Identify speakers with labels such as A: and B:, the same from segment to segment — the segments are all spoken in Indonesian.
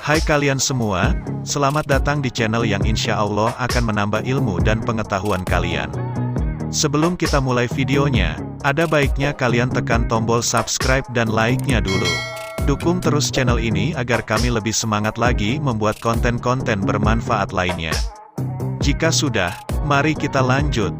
A: Hai kalian semua, selamat datang di channel yang insya Allah akan menambah ilmu dan pengetahuan kalian. Sebelum kita mulai videonya, ada baiknya kalian tekan tombol subscribe dan like-nya dulu. Dukung terus channel ini agar kami lebih semangat lagi membuat konten-konten bermanfaat lainnya. Jika sudah, mari kita lanjut.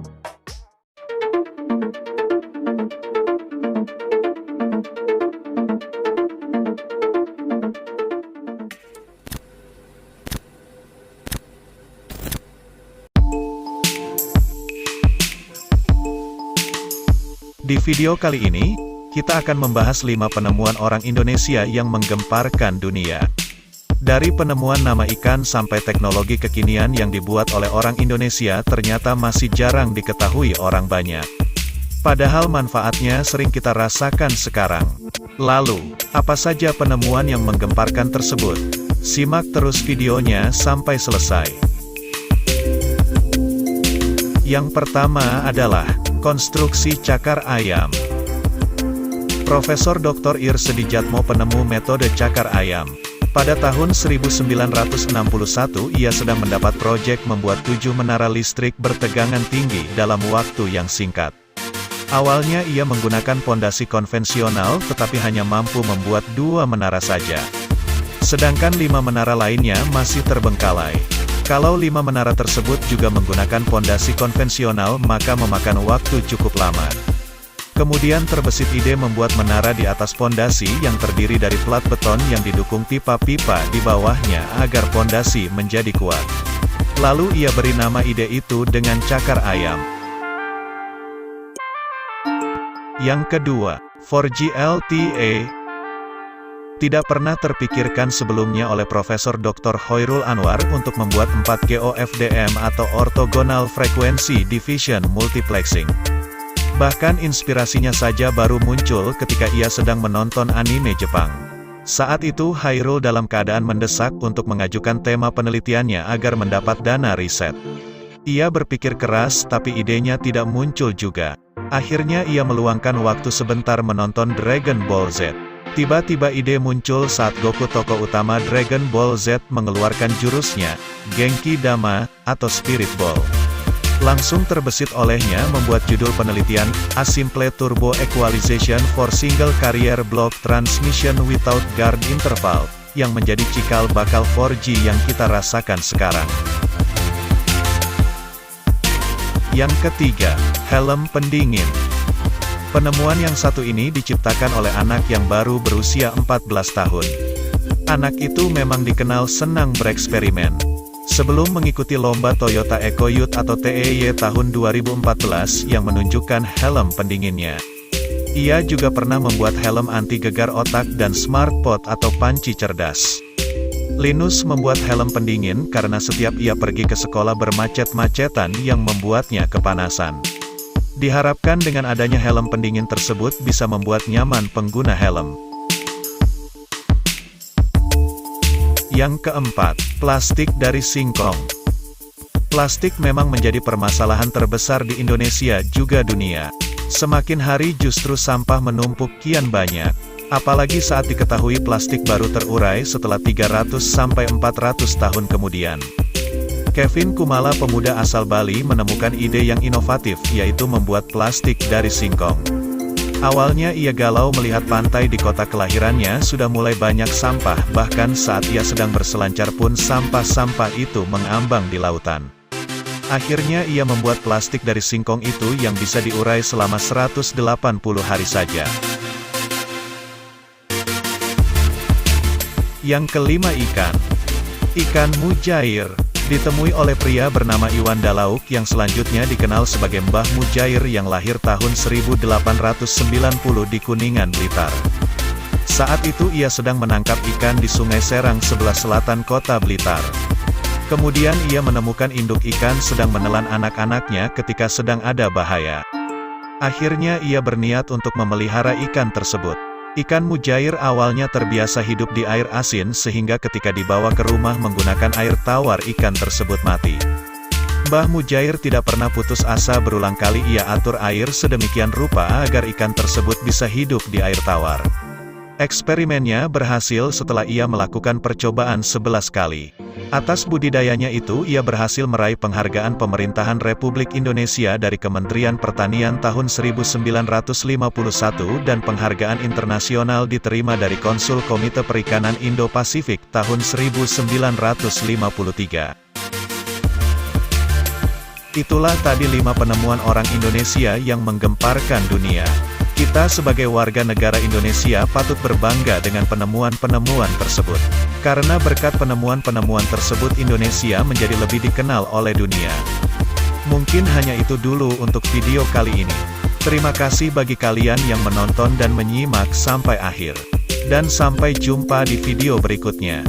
A: Di video kali ini, kita akan membahas 5 penemuan orang Indonesia yang menggemparkan dunia. Dari penemuan nama ikan sampai teknologi kekinian yang dibuat oleh orang Indonesia ternyata masih jarang diketahui orang banyak. Padahal manfaatnya sering kita rasakan sekarang. Lalu, apa saja penemuan yang menggemparkan tersebut? Simak terus videonya sampai selesai. Yang pertama adalah konstruksi cakar ayam. Profesor Dr. Ir Sedijatmo penemu metode cakar ayam. Pada tahun 1961 ia sedang mendapat proyek membuat 7 menara listrik bertegangan tinggi dalam waktu yang singkat. Awalnya ia menggunakan pondasi konvensional tetapi hanya mampu membuat 2 menara saja. Sedangkan 5 menara lainnya masih terbengkalai. Kalau 5 menara tersebut juga menggunakan pondasi konvensional maka memakan waktu cukup lama. Kemudian terbesit ide membuat menara di atas pondasi yang terdiri dari plat beton yang didukung pipa-pipa di bawahnya agar pondasi menjadi kuat. Lalu ia beri nama ide itu dengan cakar ayam. Yang kedua, 4G LTE. Tidak pernah terpikirkan sebelumnya oleh Profesor Dr. Hoirul Anwar untuk membuat 4G OFDM atau Orthogonal Frequency Division Multiplexing. Bahkan inspirasinya saja baru muncul ketika ia sedang menonton anime Jepang. Saat itu Hoirul dalam keadaan mendesak untuk mengajukan tema penelitiannya agar mendapat dana riset. Ia berpikir keras tapi idenya tidak muncul juga. Akhirnya ia meluangkan waktu sebentar menonton Dragon Ball Z. Tiba-tiba ide muncul saat Goku tokoh utama Dragon Ball Z mengeluarkan jurusnya, Genki Dama, atau Spirit Ball. Langsung terbesit olehnya membuat judul penelitian, A Simple Turbo Equalization for Single Carrier Block Transmission Without Guard Interval, yang menjadi cikal bakal 4G yang kita rasakan sekarang. Yang ketiga, helm pendingin. Penemuan yang satu ini diciptakan oleh anak yang baru berusia 14 tahun. Anak itu memang dikenal senang bereksperimen. Sebelum mengikuti lomba Toyota EcoYouth atau TEY tahun 2014 yang menunjukkan helm pendinginnya. Ia juga pernah membuat helm anti gegar otak dan smart pot atau panci cerdas. Linus membuat helm pendingin karena setiap ia pergi ke sekolah bermacet-macetan yang membuatnya kepanasan. Diharapkan dengan adanya helm pendingin tersebut bisa membuat nyaman pengguna helm. Yang keempat, plastik dari singkong. Plastik memang menjadi permasalahan terbesar di Indonesia juga dunia. Semakin hari justru sampah menumpuk kian banyak. Apalagi saat diketahui plastik baru terurai setelah 300-400 tahun kemudian. Kevin Kumala, pemuda asal Bali, menemukan ide yang inovatif, yaitu membuat plastik dari singkong. Awalnya ia galau melihat pantai di kota kelahirannya sudah mulai banyak sampah, bahkan saat ia sedang berselancar pun sampah-sampah itu mengambang di lautan. Akhirnya ia membuat plastik dari singkong itu yang bisa diurai selama 180 hari saja. Yang kelima, ikan. Ikan mujair. Ditemui oleh pria bernama Iwan Dalauk yang selanjutnya dikenal sebagai Mbah Mujair yang lahir tahun 1890 di Kuningan, Blitar. Saat itu ia sedang menangkap ikan di Sungai Serang sebelah selatan kota Blitar. Kemudian ia menemukan induk ikan sedang menelan anak-anaknya ketika sedang ada bahaya. Akhirnya ia berniat untuk memelihara ikan tersebut. Ikan mujair awalnya terbiasa hidup di air asin sehingga ketika dibawa ke rumah menggunakan air tawar ikan tersebut mati. Mbah Mujair tidak pernah putus asa, berulang kali ia atur air sedemikian rupa agar ikan tersebut bisa hidup di air tawar. Eksperimennya berhasil setelah ia melakukan percobaan 11 kali. Atas budidayanya itu ia berhasil meraih penghargaan Pemerintahan Republik Indonesia dari Kementerian Pertanian tahun 1951 dan penghargaan internasional diterima dari Konsul Komite Perikanan Indo-Pasifik tahun 1953. Itulah tadi 5 penemuan orang Indonesia yang menggemparkan dunia. Kita sebagai warga negara Indonesia patut berbangga dengan penemuan-penemuan tersebut. Karena berkat penemuan-penemuan tersebut Indonesia menjadi lebih dikenal oleh dunia. Mungkin hanya itu dulu untuk video kali ini. Terima kasih bagi kalian yang menonton dan menyimak sampai akhir. Dan sampai jumpa di video berikutnya.